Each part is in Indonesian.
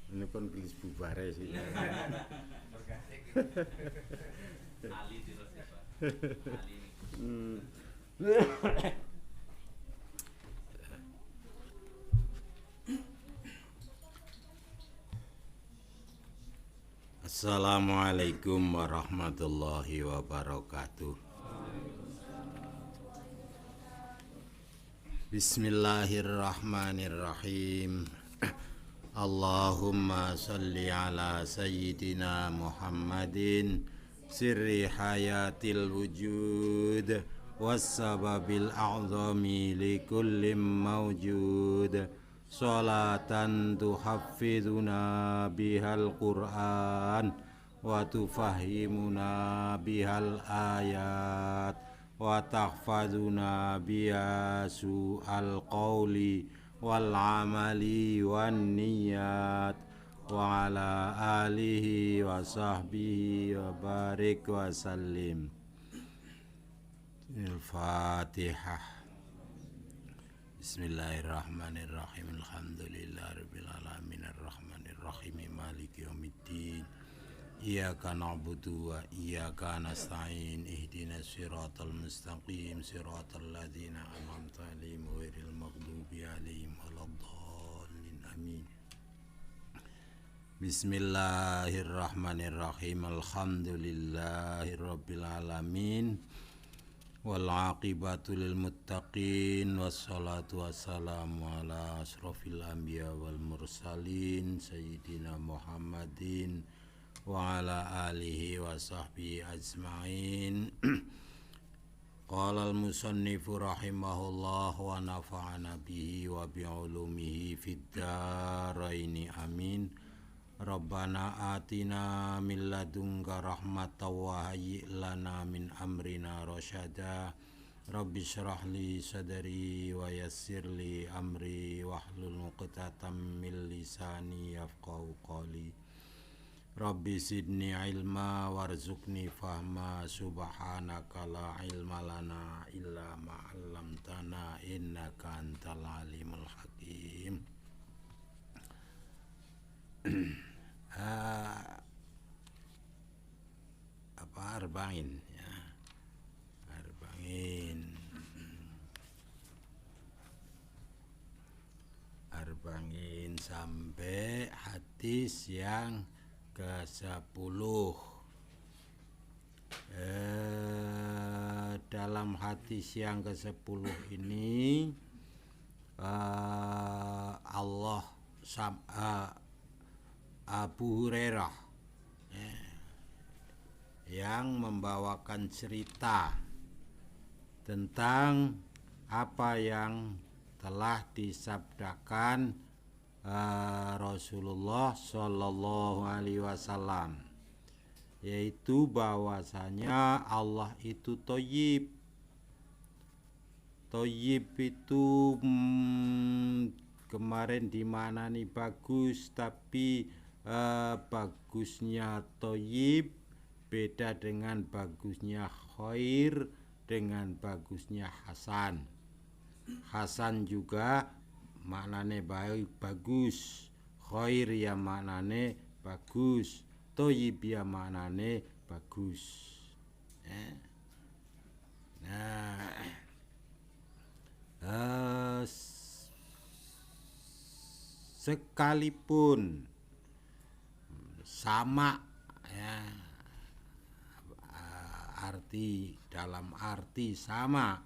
Ini pun gelis bubare sih. Ali terus ya Pak. Ali ini. Assalamualaikum warahmatullahi wabarakatuh. Bismillahirrahmanirrahim. Allahumma salli ala sayyidina Muhammadin sirri hayatil wujud wassababil a'zami likulli mawjud salatan tuhaffiduna bihal Qur'an wa tufahimuna bihal ayat wa tahfazuna biha su'al qawli wal amali wan niyat wa ala alihi wa sahbihi wa barik wa sallim. Al-Fatihah. Bismillahirrahmanirrahim. Alhamdulillahirabbil alamin arrahmanir rahim maliki yaumiddin. Iyyaka na'budu wa iyyaka nasta'in. Ihdinas siratal mustaqim, siratal ladzina an'amta 'alaihim ghairil maghdubi 'alaihim waladdallin. Amin. Bismillahirrahmanirrahim. Alhamdulillahirabbil alamin. Wal aqibatu lil muttaqin wassalatu wassalamu ala asrofil anbiya wal mursalin sayyidina Muhammadin wa ala alihi wa sahbihi ajma'in. Qala al musannifu rahimahullah wa nafa'ana bihi wa bi'ulumihi fid dharaini amin. Rabbana atina min ladunka rahmatan wa hayyi' lana min amrina rasyada. Rabbi shrah li sadri wa yassir li amri wahlul 'uqdatam min lisani yafqahu qawli. Rabbi zidni ilma warzuqni fahma subhanaka la ilma lana illa ma 'allamtana innaka antal alimul hakim. Arba'in ya. Arba'in sampai hadis yang ke-10. Dalam hadis yang ke-10 ini Abu Hurairah yang membawakan cerita tentang apa yang telah disabdakan Rasulullah Shallallahu Alaihi Wasallam, yaitu bahwasanya Allah itu thayyib. Thayyib itu kemarin dimaknani bagus, tapi bagusnya thayyib beda dengan bagusnya khair, dengan bagusnya hasan. Hasan juga maknane baik, bagus. Khair ya maknane bagus. Thayyib ya maknane bagus. Sekalipun sama ya, dalam arti sama,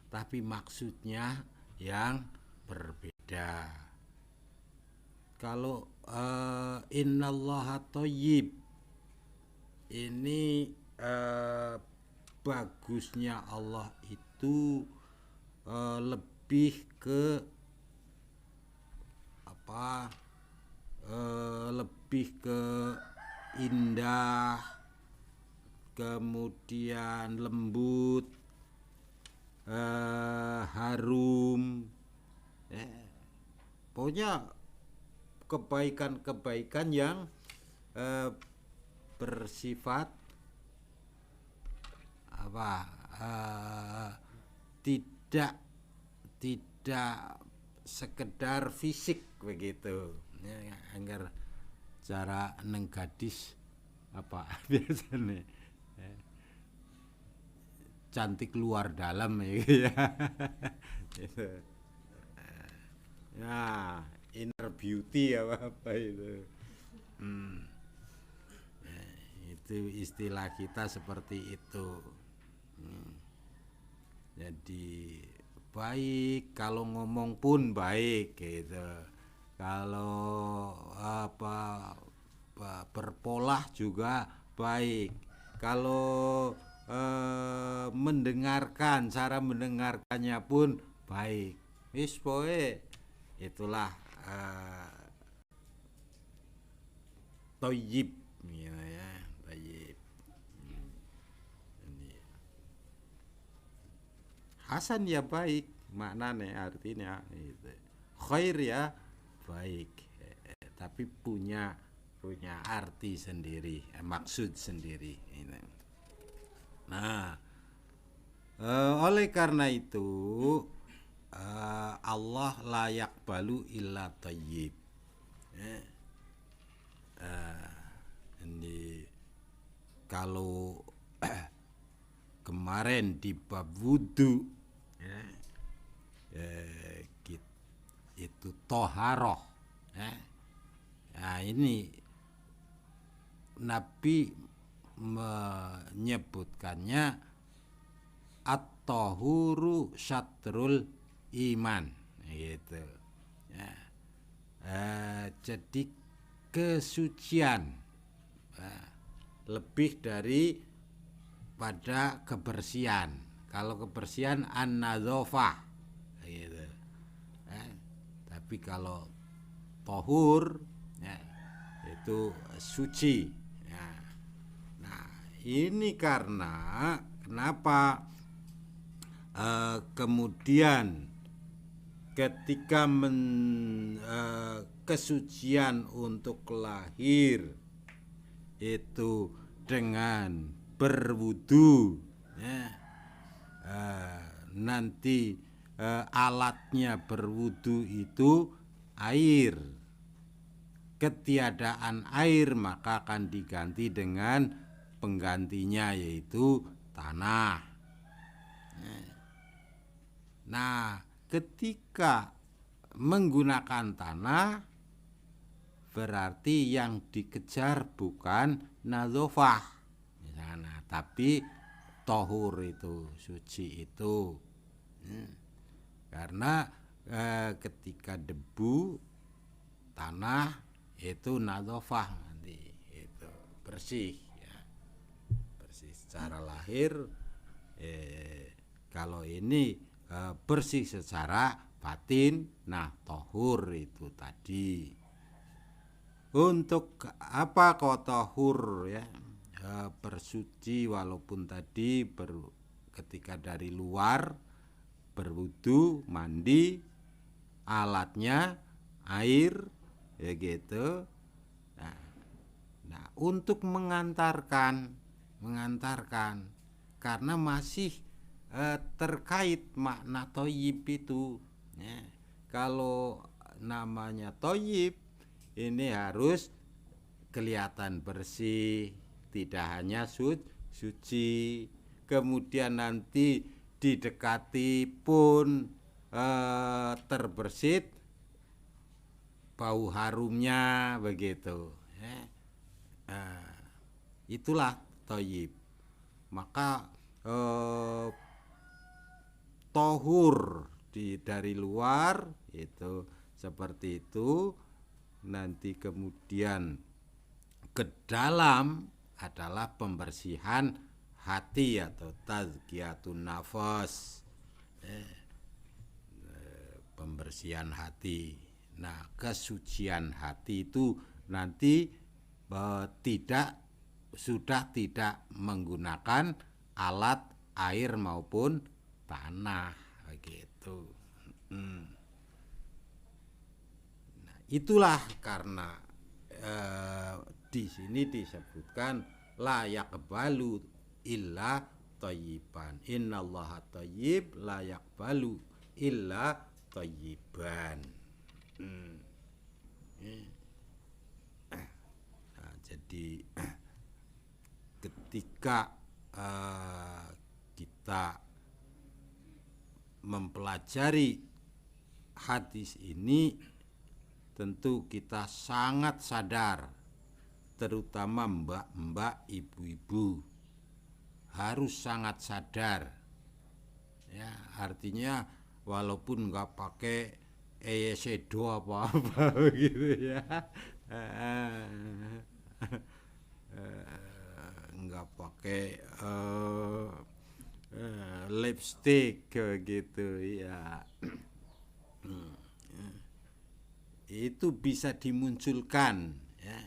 tapi maksudnya yang berbeda. Kalau innallaha thayyib ini bagusnya Allah itu lebih ke lebih ke indah, kemudian lembut, harum, pokoknya kebaikan-kebaikan yang bersifat tidak sekedar fisik begitu ya, agar cara neng gadis apa biasanya cantik luar dalam ya. Gitu. Nah, inner beauty apa itu. Itu istilah kita seperti itu. Jadi baik, kalau ngomong pun baik gitu. Kalau berpolah juga baik. Kalau mendengarkan, cara mendengarkannya pun baik. Wis poe itulah thayyib ya, thayyib. Hasan ya baik, maknanya artinya itu. Khair ya baik, tapi punya arti sendiri, maksud sendiri. Nah, oleh karena itu Allah layak balu illa thayyib. Ini kalau kemarin di bab wudu itu toharoh. Nah ini Nabi menyebutkannya at-tahuru syatrul iman gitu. Jadi kesucian lebih dari pada kebersihan. Kalau kebersihan an-nadzafah gitu. Tapi kalau tohur itu suci. Nah, ini karena kenapa kemudian ketika kesucian untuk lahir itu dengan berwudu nanti alatnya berwudu itu air. Ketiadaan air maka akan diganti dengan penggantinya yaitu tanah. Nah, ketika menggunakan tanah berarti yang dikejar bukan nadzafah misalnya, tapi tohur itu, suci itu. Karena ketika debu tanah itu nadzafah nanti itu bersih ya. Bersih secara lahir, kalau ini bersih secara batin. Nah, tohur itu tadi. Untuk apa kok tohur ya? Bersuci walaupun tadi ketika dari luar berwudu, mandi, alatnya air ya gitu. Nah, untuk mengantarkan karena masih terkait makna thayyib itu ya. Kalau namanya thayyib ini harus kelihatan bersih, tidak hanya suci, kemudian nanti didekati pun terbersit bau harumnya begitu. Itulah thayyib. Maka tohur dari luar itu seperti itu. Nanti kemudian ke dalam adalah pembersihan hati atau tazkiyatun nafas, pembersihan hati. Nah, kesucian hati itu nanti sudah tidak menggunakan alat air maupun tanah begitu. Nah, itulah karena di sini disebutkan la yaqbalu illa thayyiban. Innallaha thayyib la yaqbalu illa thayyiban. Jadi ketika kita mempelajari hadis ini, tentu kita sangat sadar, terutama mbak-mbak, ibu-ibu harus sangat sadar. Ya, artinya walaupun nggak pakai eyeshadow apa-apa gitu ya, nggak pakai lipstick gitu ya, itu bisa dimunculkan ya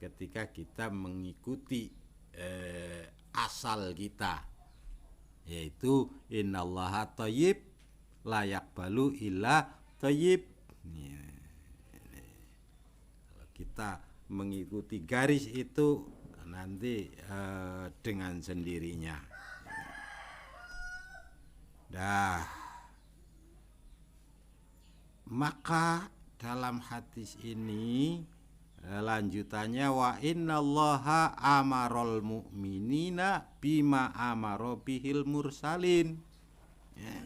ketika kita mengikuti asal kita, yaitu innallaha thayyib la yaqbalu illa thayyib. Kalau kita mengikuti garis itu nanti dengan sendirinya. Dah, maka dalam hadis ini lanjutannya wa innallaha amarul mu'minina bima amara bihil mursalin. Ya.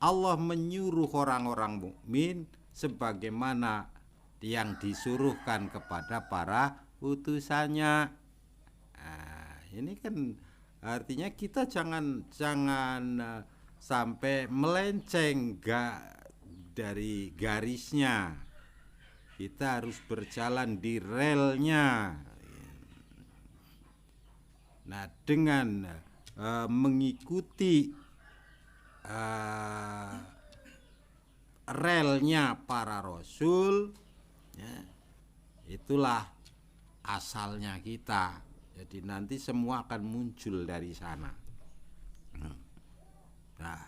Allah menyuruh orang-orang mukmin sebagaimana yang disuruhkan kepada para utusannya. Nah, ini kan artinya kita jangan sampai melenceng dari garisnya. Kita harus berjalan di relnya. Nah, dengan mengikuti relnya para rasul, ya, itulah asalnya kita. Jadi nanti semua akan muncul dari sana. Nah,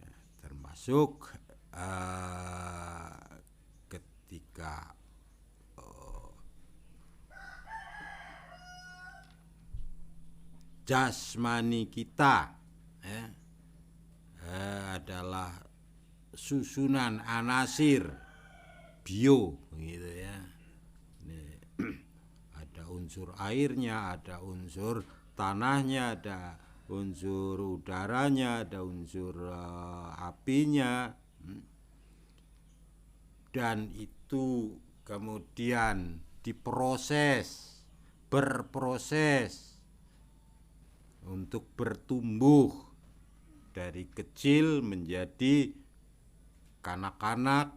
ya, termasuk ketika jasmani kita adalah susunan anasir bio gitu ya. Ada unsur airnya, ada unsur tanahnya, ada unsur udaranya, ada unsur apinya, dan itu kemudian berproses untuk bertumbuh dari kecil menjadi kanak-kanak,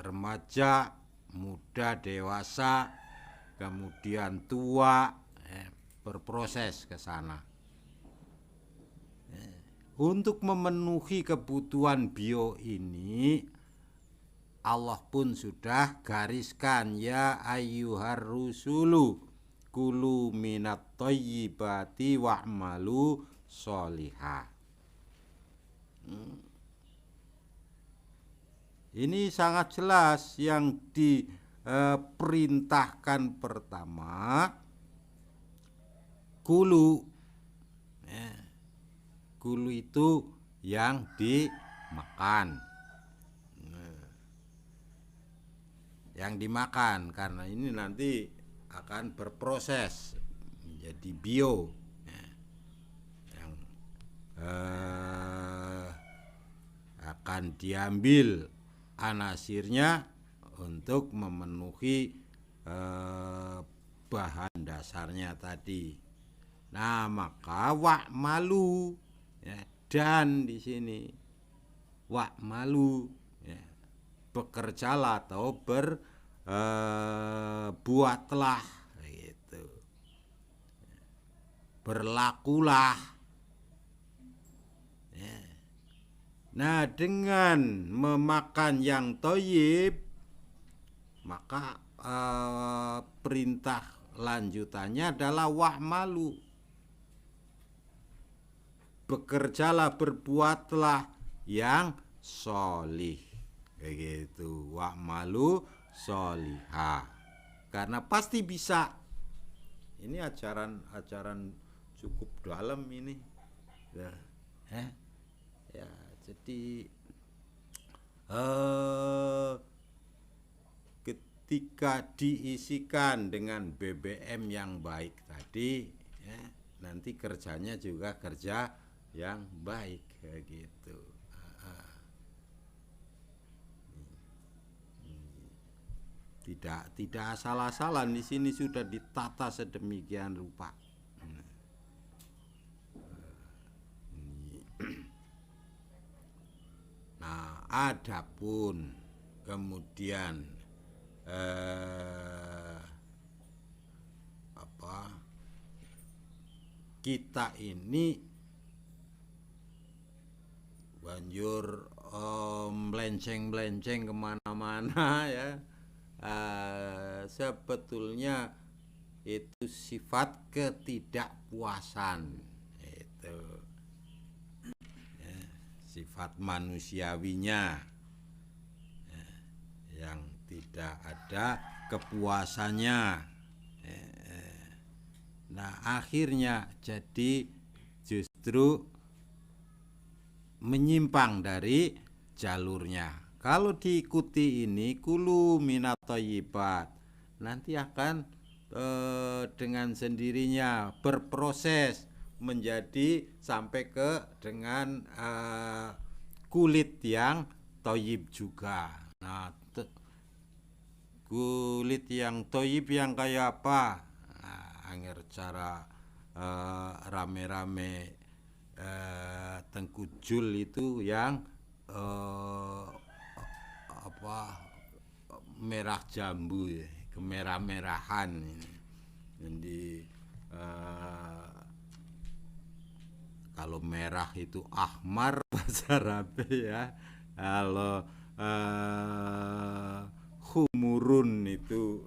remaja, muda, dewasa, kemudian tua, berproses ke sana. Untuk memenuhi kebutuhan bio ini, Allah pun sudah gariskan, ya ayyuhar rusulu kulu minat thayyibati wa'malu sholihah. Ini sangat jelas yang diperintahkan pertama kulu. Kulu itu yang dimakan. Yang dimakan, karena ini nanti akan berproses menjadi bio, yang akan diambil anasirnya untuk memenuhi bahan dasarnya tadi. Nah, maka wa'malu, ya, dan di sini wa'malu, ya, bekerjalah atau buatlah gitu, berlakulah, ya. Nah, dengan memakan yang thayyib, maka perintah lanjutannya adalah wa'malu, bekerjalah, berbuatlah yang sholih, kayak gitu, wa'malu sholihah, karena pasti bisa. Ini ajaran cukup dalam ini ya, ya, jadi ketika diisikan dengan BBM yang baik tadi, ya, nanti kerjanya juga kerja yang baik, kayak gitu. Tidak asal-asalan, di sini sudah ditata sedemikian rupa. Nah, adapun kemudian kita ini banjur melenceng-melenceng kemana-mana ya. Sebetulnya itu sifat ketidakpuasan, itu ya, sifat manusiawinya ya, yang tidak ada kepuasannya. Nah, akhirnya jadi justru menyimpang dari jalurnya. Kalau diikuti ini kulu minat thayyibat, nanti akan dengan sendirinya berproses menjadi sampai ke dengan kulit yang thayyib juga. Nah, kulit yang thayyib yang kayak apa? Nah, anger cara rame-rame tengkujul itu yang merah jambu ya, kemerah-merahan ini. Jadi kalau merah itu ahmar bahasa Arab ya. Kalau humurun itu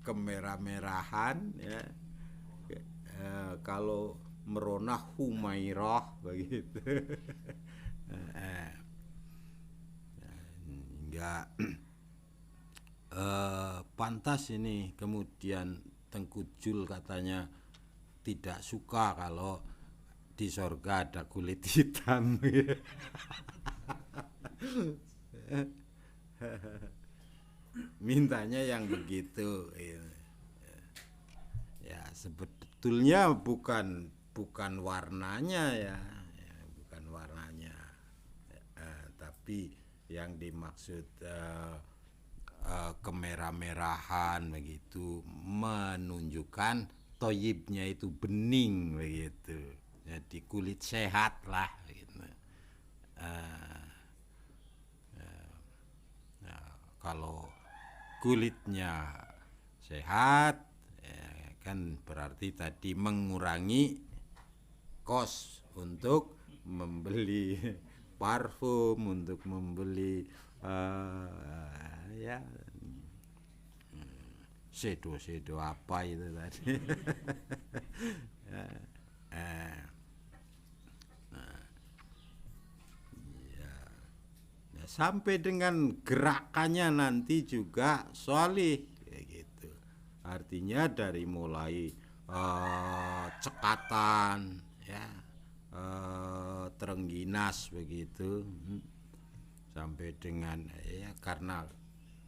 kemerah-merahan ya. Kalau meronah humairah begitu. Enggak pantas ini. Kemudian Tengkujul katanya tidak suka kalau di sorga ada kulit hitam. Mintanya yang begitu ya, sebetulnya bukan warnanya ya, bukan warnanya, tapi yang dimaksud kemerah-merahan begitu menunjukkan toyibnya itu bening begitu, jadi kulit sehat lah gitu. Kalau kulitnya sehat kan berarti tadi mengurangi kos untuk membeli parfum, untuk membeli ya sedo apa itu tadi. Sampai dengan gerakannya nanti juga sholih gitu. Artinya dari mulai cekatan ya, terengginas begitu, sampai dengan ya karena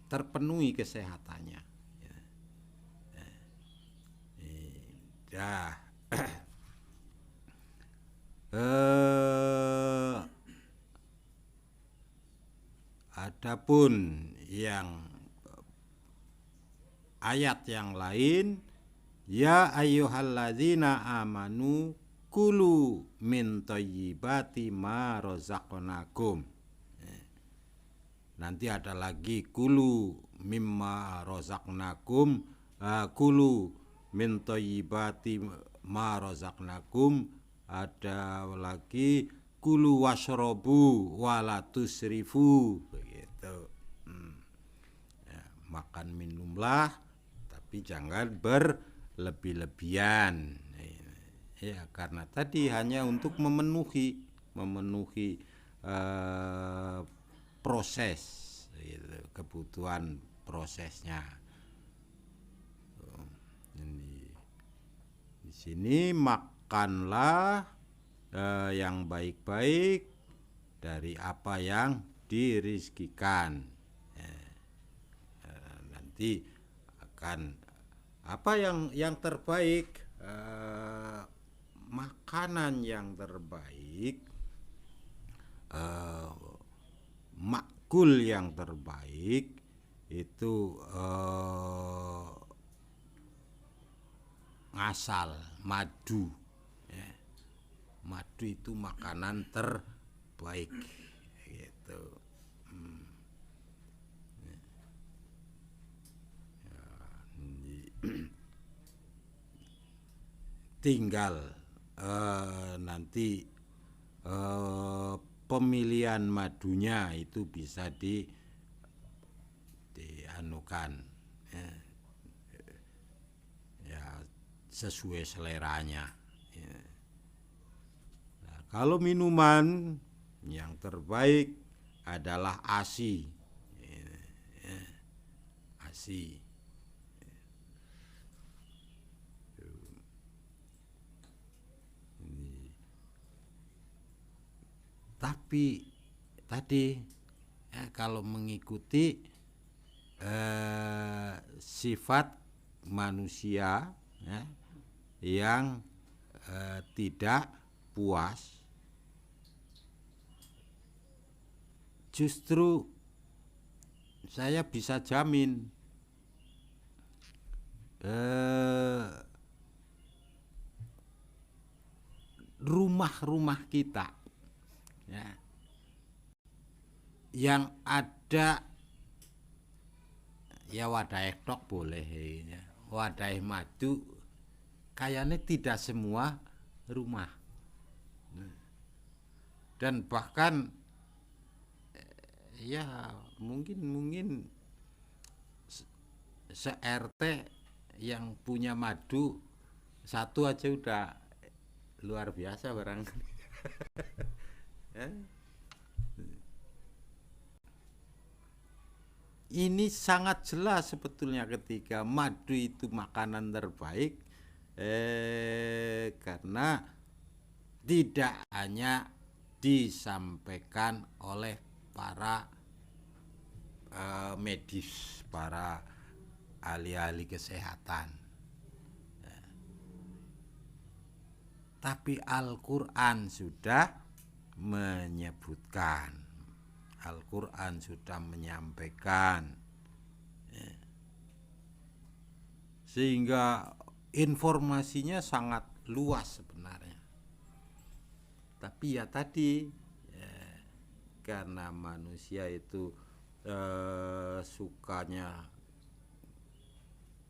terpenuhi kesehatannya ya. Adapun yang ayat yang lain, ya ayyuhalladzina amanu kulu min thayyibati ma razaqnakum. Nanti ada lagi kulu mimma razaqnakum, kulu min thayyibati ma razaqnakum, ada lagi kulu washrobu wala tusrifu begitu. Ya, makan minumlah tapi jangan berlebih-lebihan ya, karena tadi hanya untuk memenuhi proses gitu, kebutuhan prosesnya. Di sini makanlah yang baik-baik dari apa yang dirizkikan. Dan nanti akan apa yang terbaik, makanan yang terbaik, makul yang terbaik itu ngasal, madu, ya. Madu itu makanan terbaik gitu. Tinggal nanti pemilihan madunya itu bisa dianukan, ya sesuai seleranya, ya. Nah, kalau minuman yang terbaik adalah ASI, ya, ASI. Tapi tadi kalau mengikuti sifat manusia, ya, yang tidak puas, justru saya bisa jamin rumah-rumah kita, ya, yang ada ya wadah ektok boleh, ya, wadah madu kayaknya tidak semua rumah, dan bahkan ya mungkin se-RT yang punya madu satu aja udah luar biasa barangkali. Ini sangat jelas sebetulnya ketika madu itu makanan terbaik, karena tidak hanya disampaikan oleh para medis, para ahli-ahli kesehatan, tapi Al-Quran sudah menyebutkan, Al-Quran sudah menyampaikan, ya. Sehingga informasinya sangat luas sebenarnya. Tapi ya tadi, ya, karena manusia itu sukanya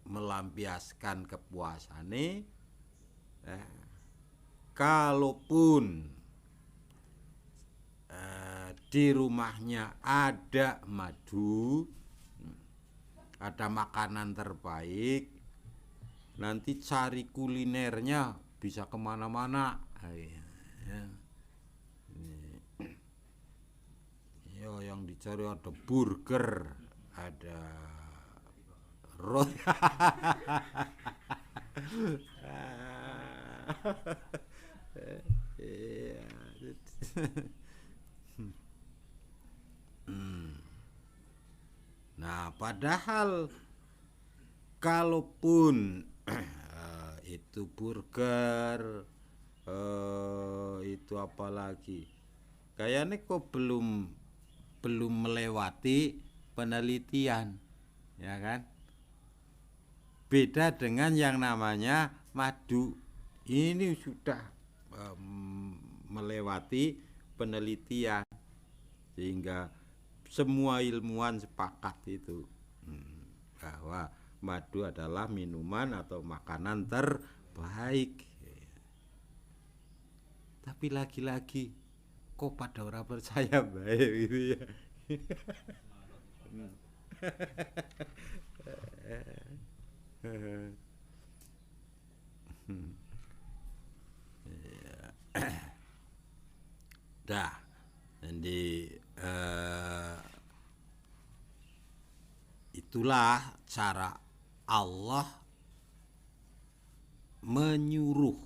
melampiaskan kepuasannya, kalaupun di rumahnya ada madu, ada makanan terbaik, nanti cari kulinernya bisa kemana-mana, ya. Yo, yang dicari ada burger, ada roti. Nah, padahal kalaupun itu burger, itu apalagi, kayaknya kok belum melewati penelitian, ya kan? Beda dengan yang namanya madu, ini sudah melewati penelitian, sehingga semua ilmuwan sepakat itu bahwa madu adalah minuman atau makanan terbaik. Tapi lagi-lagi kok pada orang percaya baik gitu ya. Dah, jadi itulah cara Allah menyuruh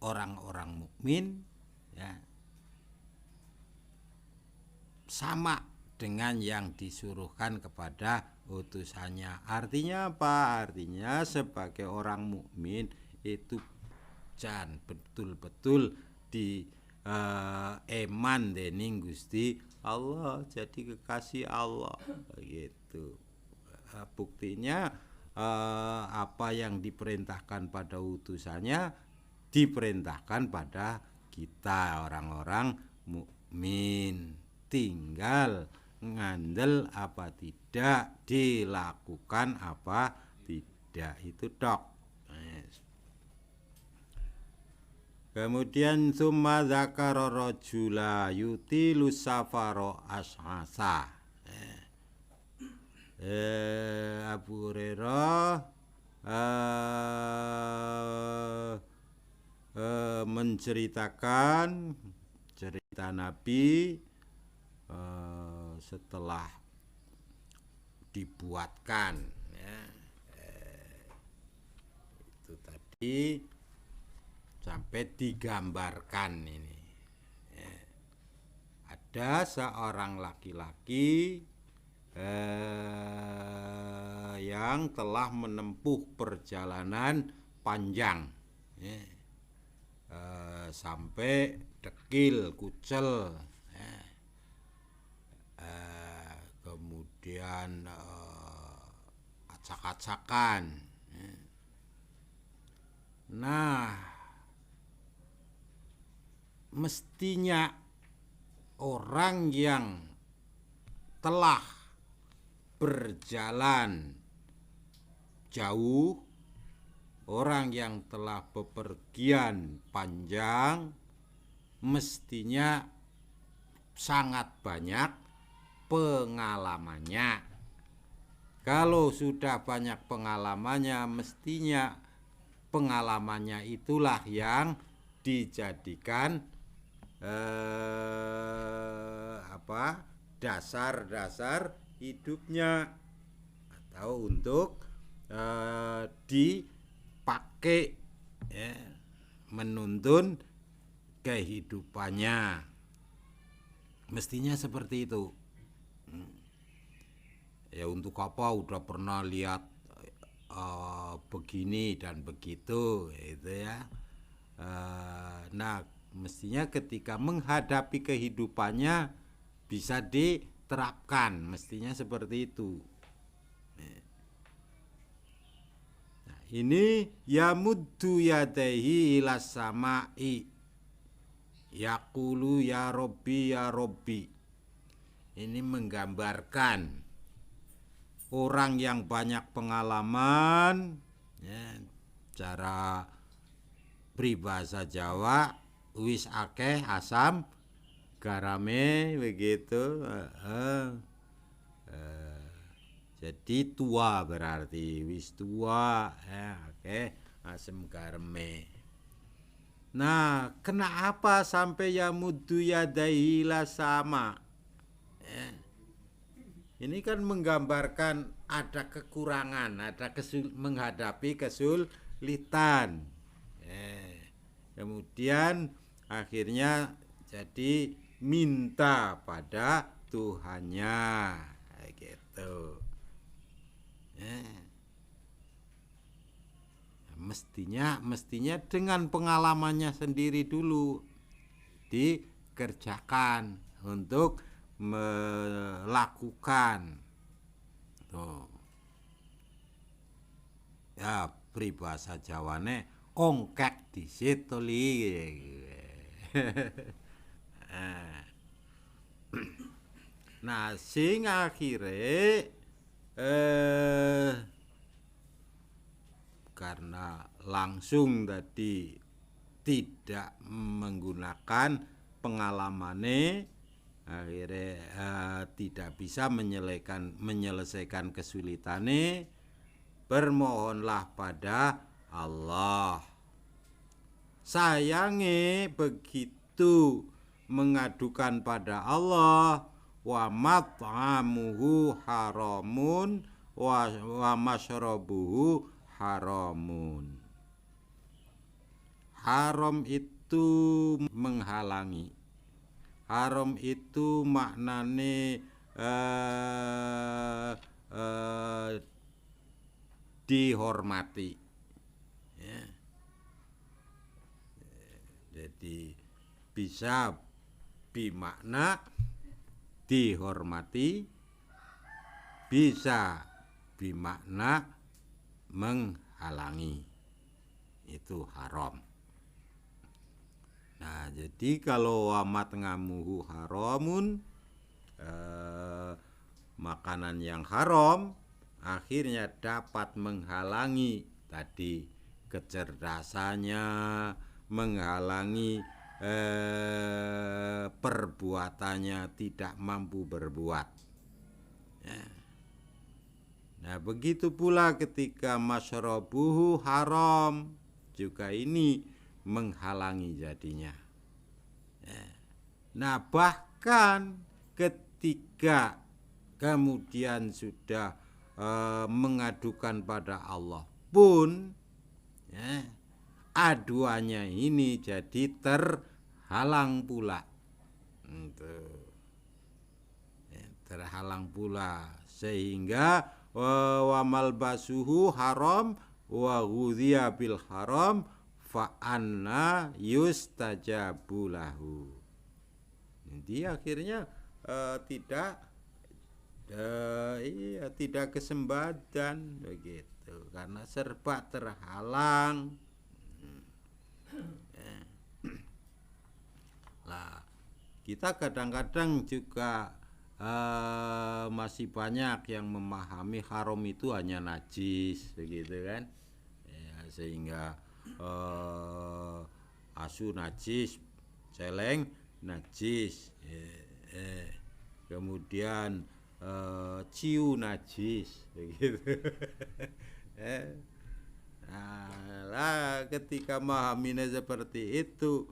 orang-orang mukmin, ya, sama dengan yang disuruhkan kepada utusannya. Artinya apa? Artinya sebagai orang mukmin itu jan betul-betul di eman dening Gusti Allah, jadi kekasih Allah gitu. Buktinya apa yang diperintahkan pada utusannya diperintahkan pada kita orang-orang mukmin, tinggal ngandel apa tidak, dilakukan apa tidak, itu tok. Kemudian summa dzakara rajula yutilu safaro ashasa. Abu Hurairah menceritakan cerita Nabi setelah dibuatkan, ya, itu tadi sampai digambarkan ini, ya. Ada seorang laki-laki yang telah menempuh perjalanan panjang, ya, sampai dekil kucel, ya. Kemudian acak-acakan, ya. Nah, mestinya orang yang telah berjalan jauh, orang yang telah bepergian panjang, mestinya sangat banyak pengalamannya. Kalau sudah banyak pengalamannya, mestinya pengalamannya itulah yang dijadikan dasar-dasar hidupnya, atau untuk dipakai, ya, menuntun kehidupannya. Mestinya seperti itu. Ya, untuk apa udah pernah lihat begini dan begitu, itu ya. Nah, mestinya ketika menghadapi kehidupannya bisa diterapkan, mestinya seperti itu. Nah, ini yamuddu yadaihi ilas sama'i yaqulu ya Robbi ya Robbi. Ini menggambarkan orang yang banyak pengalaman, ya, cara peribahasa Jawa wis akeh asam garame, begitu. Jadi tua berarti wis tua, ya, akeh asam garame. Nah, kenapa sampai yamuddu yadaihi la sama? Ya. Ini kan menggambarkan ada kekurangan, ada menghadapi kesulitan. Kemudian akhirnya jadi minta pada Tuhannya, gitu. Mestinya dengan pengalamannya sendiri dulu dikerjakan untuk melakukan. Tuh. Ya, peribahasa Jawane ongkek disit toli. Nah, sing akhire karena langsung tadi tidak menggunakan pengalamane, akhirnya tidak bisa menyelesaikan kesulitane, bermohonlah pada Allah. Sayange begitu mengadukan pada Allah, wa mat'amuhu haramun wa masyrabuhu haramun. Haram itu menghalangi. Haram itu maknane eh, eh, dihormati. Ya. Jadi bisa bimakna dihormati, bisa bimakna menghalangi. Itu haram. Nah, jadi kalau wamat ngamuhu haramun, makanan yang haram akhirnya dapat menghalangi tadi kecerdasannya, menghalangi perbuatannya, tidak mampu berbuat. Ya. Nah, begitu pula ketika masyrabuhu haram, juga ini menghalangi jadinya. Ya. Nah, bahkan ketika kemudian sudah mengadukan pada Allah pun, ya, aduannya ini jadi terhalang pula. Terhalang pula sehingga wa malbasuhu haram wa ghudhiya bil haram fa anna yustajabu lahu. Jadi akhirnya tidak kesembadan begitu karena serba terhalang. Lah, kita kadang-kadang juga masih banyak yang memahami haram itu hanya najis begitu kan, ya, sehingga asu najis, celeng najis, kemudian ciu najis begitu. Nah, ketika memahaminya seperti itu,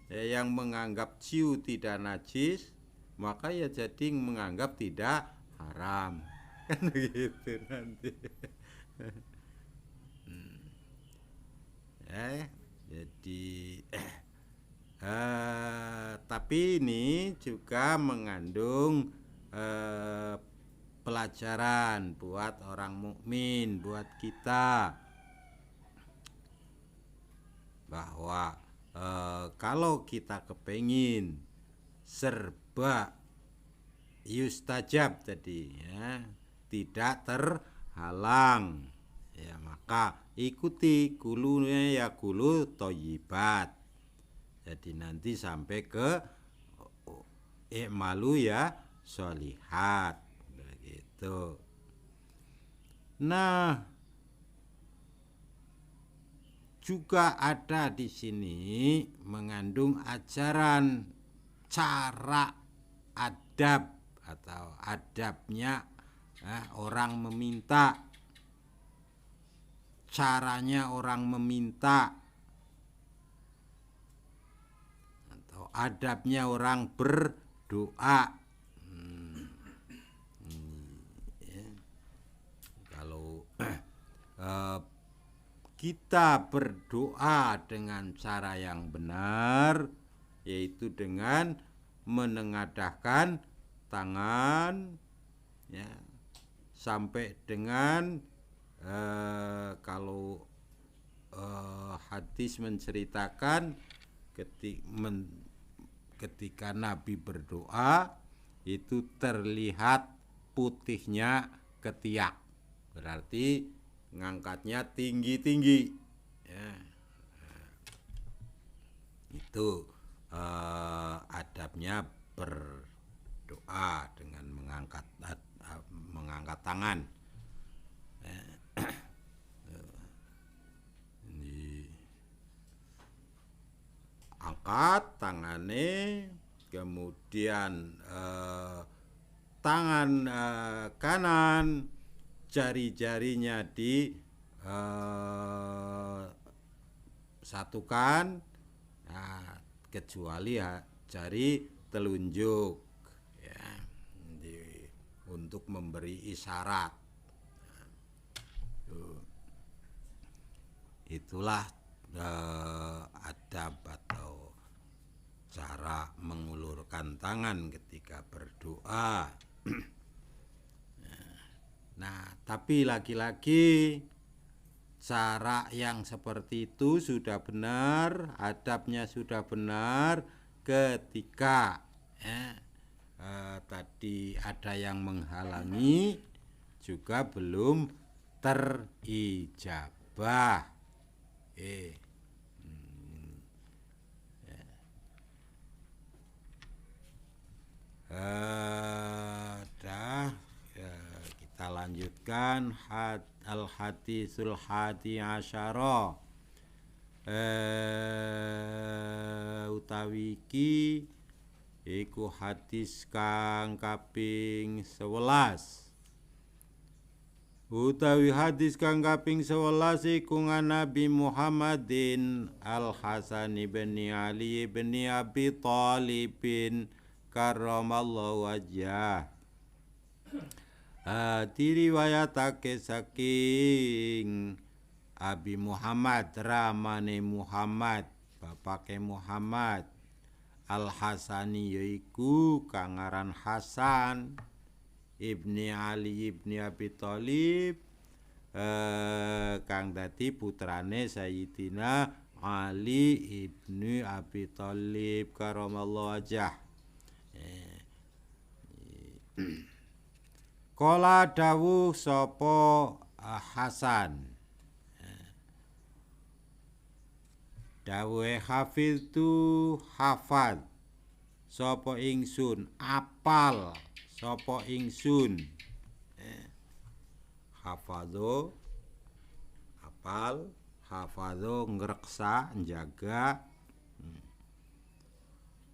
yang menganggap ciu tidak najis, maka ya jadi menganggap tidak haram. Kan begitu nanti. Jadi tapi ini juga mengandung pelajaran buat orang mukmin, buat kita, bahwa kalau kita kepengin serba yustajab tadi, ya, tidak terhalang, ya, maka ikuti kulunya ya kulu thayyibat. Jadi nanti sampai ke i'malu ya sholihat begitu. Nah, juga ada di sini mengandung ajaran cara adab atau adabnya orang meminta, caranya orang meminta, atau adabnya orang berdoa. Kalau kita berdoa dengan cara yang benar, yaitu dengan menengadahkan tangan, ya, sampai dengan kalau hadis menceritakan ketika Nabi berdoa itu terlihat putihnya ketiak, berarti ngangkatnya tinggi-tinggi, ya. Itu adabnya berdoa dengan mengangkat tangan. Ini angkat tangannya, kemudian tangan kanan, jari-jarinya di satukan, nah, kecuali jari telunjuk, ya, untuk memberi isyarat. Itulah adab atau cara mengulurkan tangan ketika berdoa. Nah, tapi lagi-lagi cara yang seperti itu sudah benar, adabnya sudah benar ketika tadi ada yang menghalangi juga belum terijabah. Dah ya, kita lanjutkan al-hadisul hadi asyara. Utawi iki iku hadis kang kaping 11. Utawi hadis kang kaping 11 iku Nabi Muhammadin Al-Hasan bin Ali bin Abi Thalib karramallahu wajhah. Diriwayatake saking Abi Muhammad ramane Muhammad bapake Muhammad Al-Hasani yaiku kang aran Hasan Ibni Ali Ibni Abi Thalib kang dadi putrane Sayyidina Ali Ibni Abi Thalib karramallahu wajhah. Kala dawuh sapa Hasan, dawuhe hafiztu hafal sapa ingsun, apal sapa ingsun. Hafadho apal, hafadho ngreksa njaga.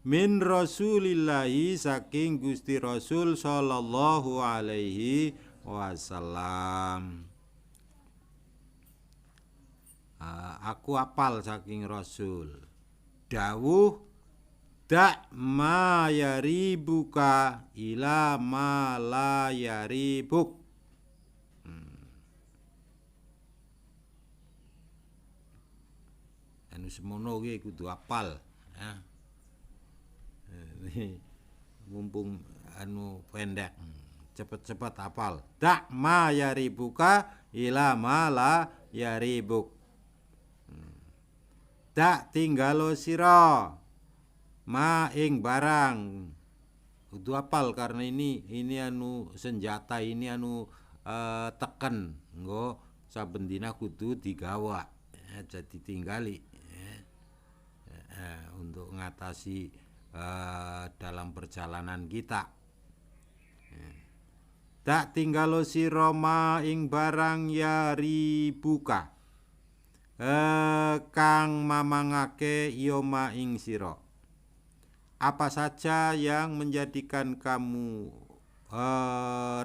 Min Rasulillahi saking Gusti Rasul sallallahu alaihi wasallam. Aku apal saking Rasul. Dawuh dak ma yaribuka ila ma la yaribuk. Anu semono ki kudu apal ya. Mumpung anu pendek cepet-cepet hafal. Dak ma yaribuka ila ma la yaribuk. Dak tinggalo sira ma ing barang. Kudu hafal karena ini anu senjata, ini anu teken nggo saben dina kudu digawa jadi tinggali untuk ngatasi dalam perjalanan kita. Tak tinggalo sira ma ing barang yaribuka kang mamangake ya ma ing sira. Apa saja yang menjadikan kamu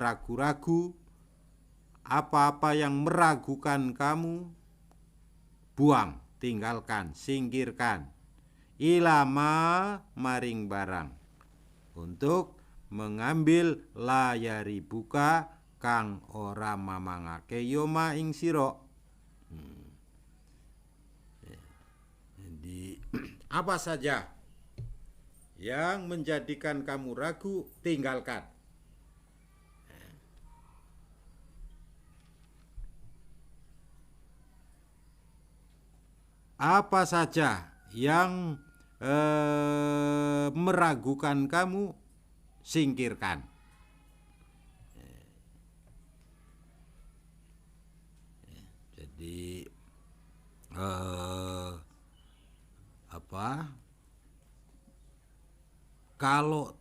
ragu-ragu, apa-apa yang meragukan kamu, buang, tinggalkan, singkirkan. Ilama maring barang untuk mengambil layari buka kang ora mamangake yoma ing sira. Jadi apa saja yang menjadikan kamu ragu, tinggalkan. Apa saja yang meragukan kamu, singkirkan. Jadi kalau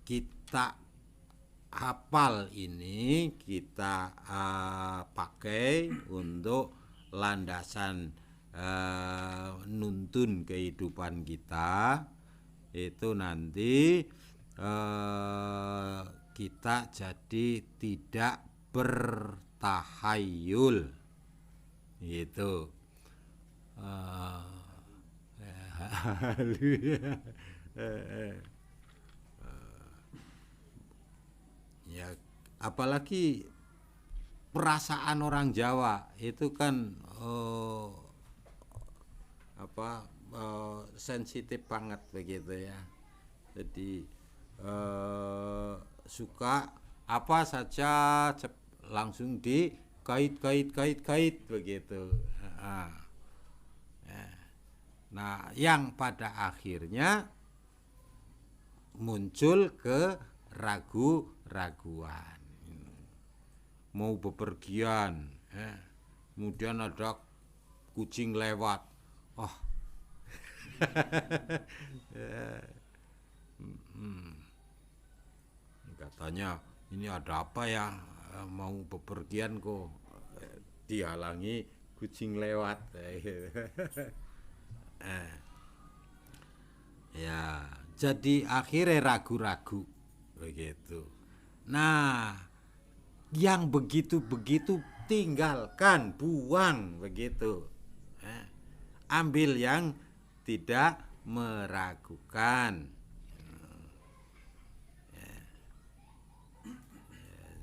kita hafal ini, kita pakai untuk landasan nuntun kehidupan kita, itu nanti kita jadi tidak bertahayul gitu. Ya, apalagi perasaan orang Jawa itu kan sensitif banget begitu ya. Jadi suka apa saja langsung dikait begitu. Nah, yang pada akhirnya muncul ke ragu-raguan, mau bepergian, kemudian ada kucing lewat, oh katanya ini ada apa ya, mau bepergian kok dihalangi kucing lewat. Ya, jadi akhirnya ragu-ragu begitu. Nah, yang begitu-begitu tinggalkan, buang begitu. Ambil yang tidak meragukan.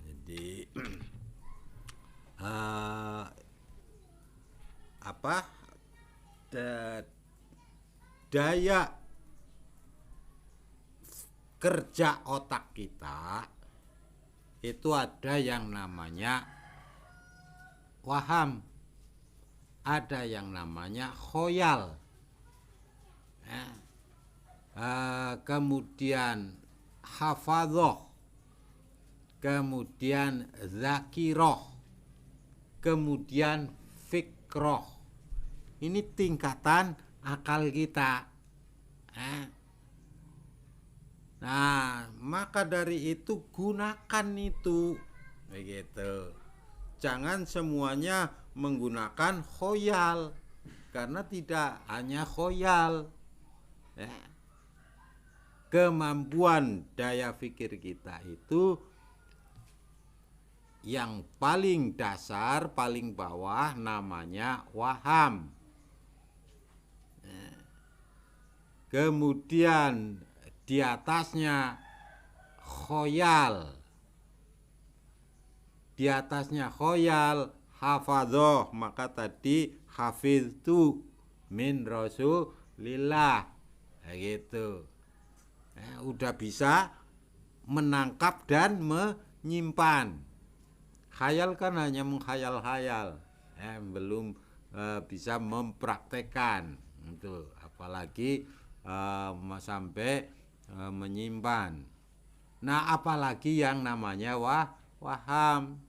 Jadi apa? Daya kerja otak kita itu ada yang namanya waham, ada yang namanya khoyal, kemudian hafadhoh, kemudian zakiroh, kemudian fikroh. Ini tingkatan akal kita. Nah, maka dari itu gunakan itu begitu. Jangan semuanya menggunakan khoyal, karena tidak hanya khoyal, kemampuan daya pikir kita itu yang paling dasar, paling bawah namanya waham. Kemudian di atasnya khoyal, di atasnya khoyal hafadhoh, maka tadi hafiztu min rasulillah gitu. Udah bisa menangkap dan menyimpan. Khayal kan hanya menghayal-hayal, belum bisa mempraktekkan itu, apalagi sampai menyimpan. Nah, apalagi yang namanya waham.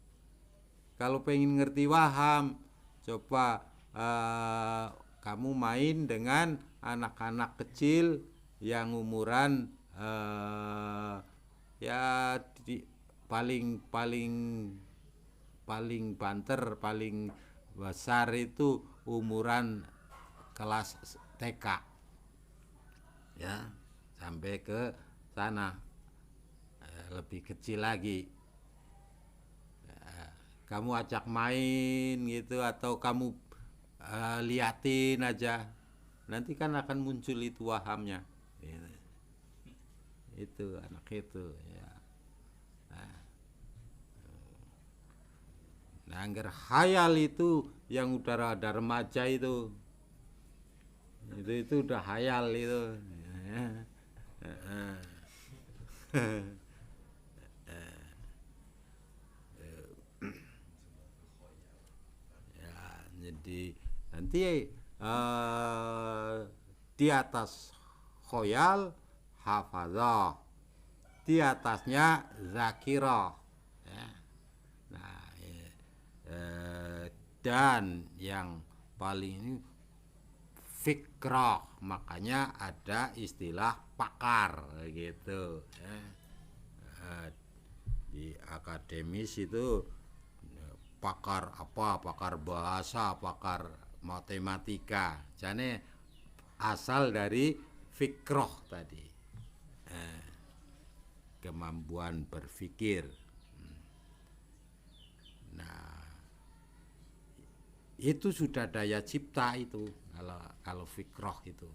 Kalau pengen ngerti waham, coba kamu main dengan anak-anak kecil yang umuran ya paling banter, paling besar itu umuran kelas TK, ya, sampai ke sana, lebih kecil lagi. Kamu ajak main gitu, atau kamu liatin aja, nanti kan akan muncul itu wahamnya. Itu anak itu, ya. Nah, anggar khayal itu yang udah ada remaja itu udah khayal itu. Ya, jadi nanti di atas khoyal hafadzah, di atasnya zakirah, ya. Nah, dan yang paling ini fikrah, makanya ada istilah pakar gitu, ya. Di akademis itu pakar apa, pakar bahasa, pakar matematika, jane asal dari fikroh tadi, kemampuan berpikir. Nah, itu sudah daya cipta itu, kalau fikroh itu.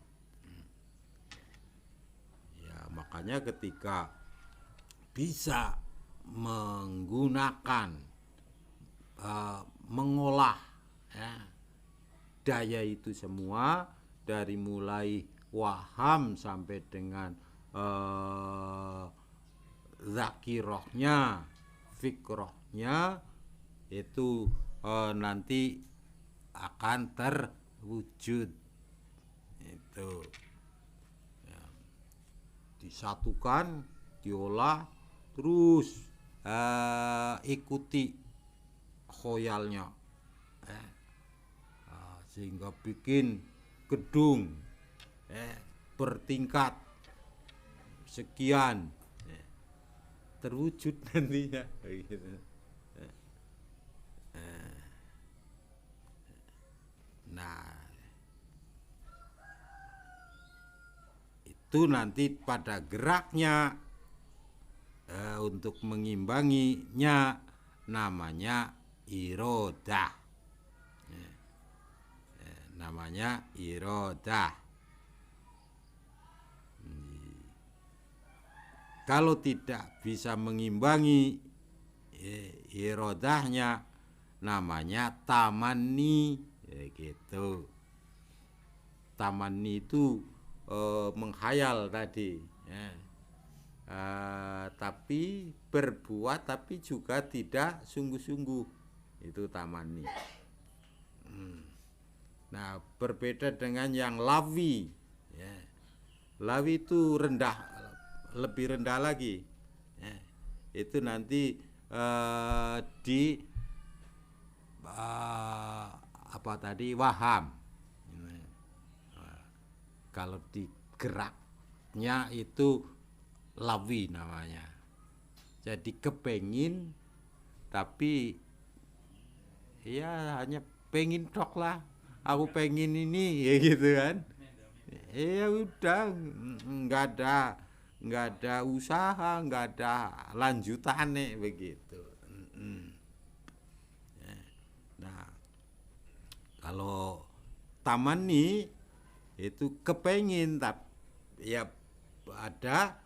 Ya, makanya ketika bisa menggunakan, mengolah, ya, daya itu semua, dari mulai waham sampai dengan zakirohnya, fikrohnya itu nanti akan terwujud. Itu ya, disatukan, diolah, terus ikuti khoyalnya, sehingga bikin gedung bertingkat sekian, terwujud nantinya gitu. Nah, itu nanti pada geraknya untuk mengimbanginya namanya irodah. Namanya irodah. Kalau tidak bisa mengimbangi irodahnya namanya tamanni, gitu. Tamanni itu menghayal tadi, ya. Tapi berbuat tapi juga tidak sungguh-sungguh, itu tamanni. Nah, berbeda dengan yang lawi, ya. Lawi itu rendah, lebih rendah lagi, ya. Itu nanti di apa tadi, waham. Kalau di geraknya itu lawi namanya. Jadi kepengin tapi ya hanya pengen tok lah. Aku pengen ini ya gitu kan. Ya udah, nggak ada usaha, nggak ada lanjutannya begitu. Nah, kalau tamanni itu kepengin tapi ya ada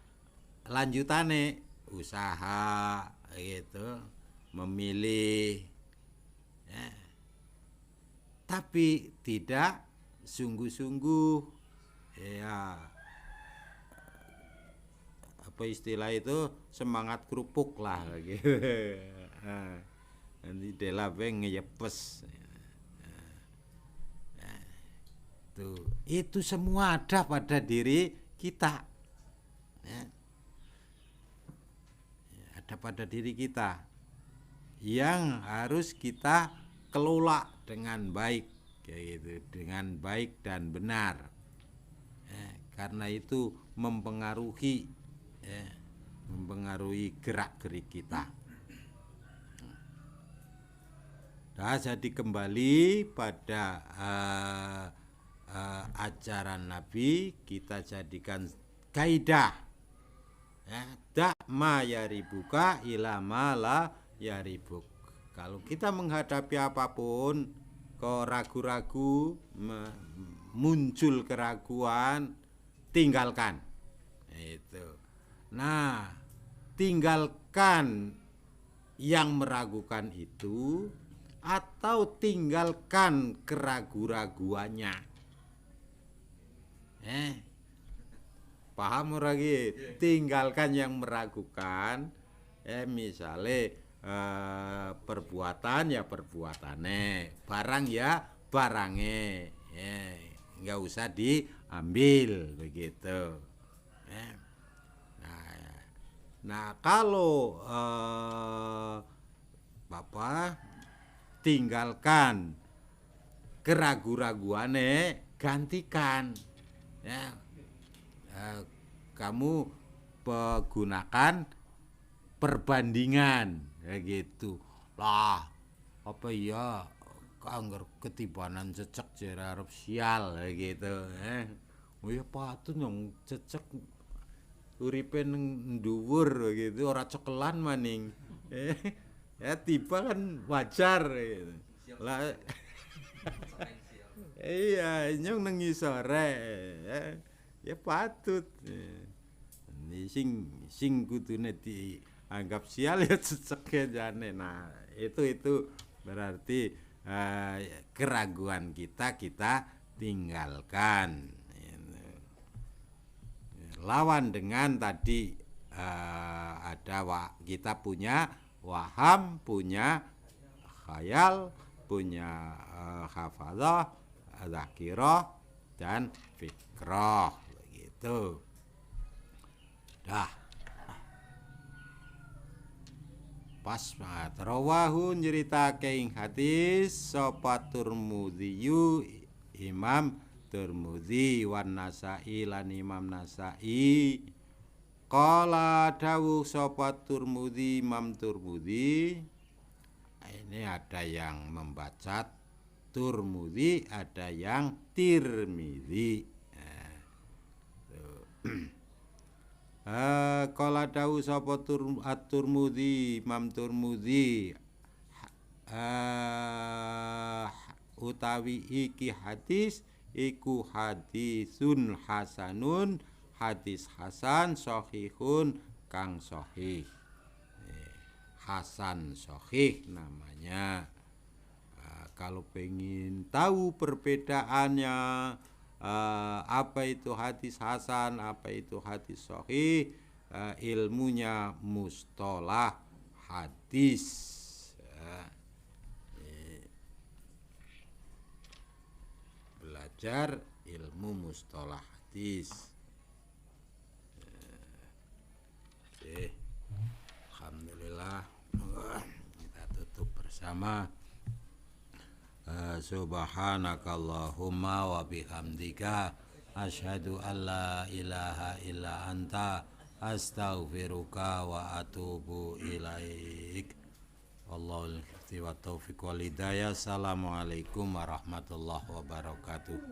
lanjutannya, usaha gitu, memilih, ya. Tapi tidak sungguh-sungguh, ya. Apa istilah itu, semangat kerupuk lah gitu. Nanti delawe ngeyepes. Itu semua ada pada diri kita, ya. Ada pada diri kita yang harus kita kelola dengan baik, kayak gitu, dengan baik dan benar, ya. Karena itu mempengaruhi, ya, mempengaruhi gerak-gerik kita. Nah, jadi kembali pada ajaran Nabi, kita jadikan kaidah, ya, dak ma yaribuka ila ma la yaribuk. Kalau kita menghadapi apapun kok ragu-ragu, muncul keraguan, tinggalkan. Itu. Nah, tinggalkan yang meragukan itu atau tinggalkan keragu-raguannya. Paham lagi? Tinggalkan yang meragukan. Misalnya perbuatan ya perbuatannya, barang ya barangnya, nggak usah diambil begitu. Nah, kalau Bapak tinggalkan keragu-raguannya, gantikan, ya. Kamu menggunakan perbandingan, kayak gitu lah. Apa ya, anggar ketibanan cecek jera arep sial, kayak gitu. Oh ya patut yang cecek uripe ning dhuwur gitu, ora cekelan maning. Ya tiba kan wajar gitu. Lah iya, nyong nang ngisore, ya patut. Ini sing kudune dianggap sial ya ceceke jane. Nah, itu berarti keraguan kita tinggalkan. lawan dengan tadi kita punya waham, punya khayal, punya hafadzah, zakirah, dan fikrah begitu. Dah. Pas banget. Rawahu nyeritake ing hadis sapa Tirmidzi, Imam Tirmidzi, wan Nasa'i lan Imam Nasa'i. Qala dawuh sapa Tirmidzi, Imam Tirmidzi. Ini ada yang membaca Tirmidzi, ada yang Tirmidzi. Qala dawu sapa At-Tirmidzi, Imam Tirmidzi, utawi iki hadis iku hadisun hasanun, hadis hasan sahihun kang sahih. Hasan sahih namanya. Kalau pengen tahu perbedaannya, apa itu hadis hasan, apa itu hadis sahih, ilmunya mustalah hadis. Belajar ilmu mustalah hadis. Oke. Alhamdulillah, kita tutup bersama. Subhanakallahumma wa bihamdika asyhadu an la ilaha illa anta astaghfiruka wa atubu ilaik. Wallahul taufiq wal hidayah. Assalamualaikum warahmatullahi wabarakatuh.